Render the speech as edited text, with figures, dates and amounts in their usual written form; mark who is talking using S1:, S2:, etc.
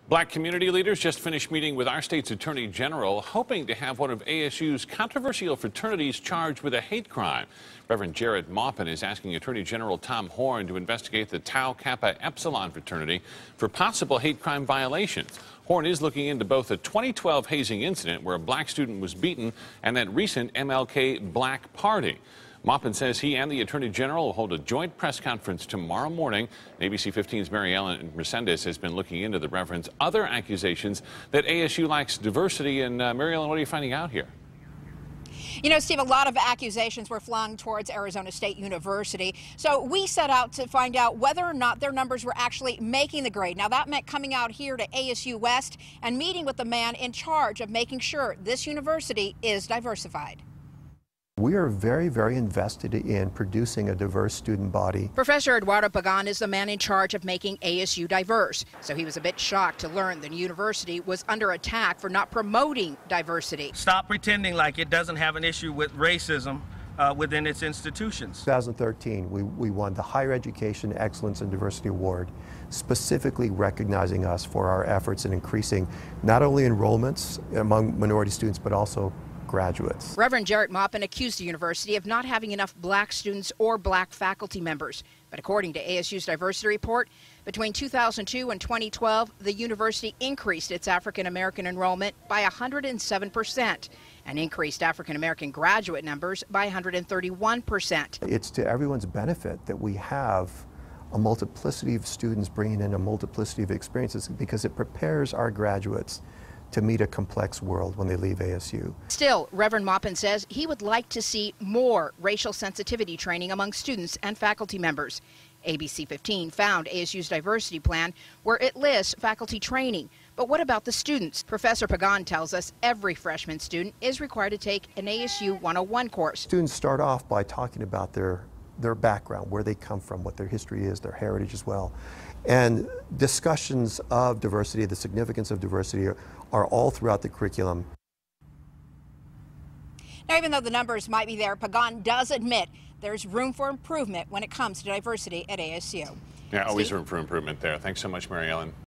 S1: Black community leaders just finished meeting with our state's attorney general, hoping to have one of ASU's controversial fraternities charged with a hate crime. Reverend Jarrett Maupin is asking Attorney General Tom Horne to investigate the Tau Kappa Epsilon fraternity for possible hate crime violations. Horne is looking into both a 2012 hazing incident where a black student was beaten and that recent MLK Black Party. Maupin says he and the Attorney General will hold a joint press conference tomorrow morning. ABC 15's Mary Ellen Resendez has been looking into the Reverend's other accusations that ASU lacks diversity. And Mary Ellen, what are you finding out here?
S2: You know, Steve, a lot of accusations were flung towards Arizona State University. So we set out to find out whether or not their numbers were actually making the grade. Now, that meant coming out here to ASU West and meeting with the man in charge of making sure this university is diversified.
S3: We are very, very invested in producing a diverse student body.
S2: Professor Eduardo Pagan is the man in charge of making ASU diverse. So he was a bit shocked to learn the university was under attack for not promoting diversity.
S4: Stop pretending like it doesn't have an issue with racism within its institutions.
S3: 2013, we won the Higher Education Excellence and Diversity Award, specifically recognizing us for our efforts in increasing not only enrollments among minority students, but also graduates.
S2: Reverend Jarrett Maupin accused the university of not having enough black students or black faculty members. But according to ASU's diversity report, between 2002 and 2012, the university increased its African-American enrollment by 107% and increased African-American graduate numbers by 131%.
S3: It's to everyone's benefit that we have a multiplicity of students bringing in a multiplicity of experiences, because it prepares our graduates to meet a complex world when they leave ASU.
S2: Still, Reverend Maupin says he would like to see more racial sensitivity training among students and faculty members. ABC 15 found ASU's diversity plan where it lists faculty training. But what about the students? Professor Pagan tells us every freshman student is required to take an ASU 101 course.
S3: Students start off by talking about their background, where they come from, what their history is, their heritage as well. And discussions of diversity, the significance of diversity, are all throughout the curriculum.
S2: Now, even though the numbers might be there, Pagan does admit there's room for improvement when it comes to diversity at ASU.
S1: Yeah, always room for improvement there. Thanks so much, Mary Ellen.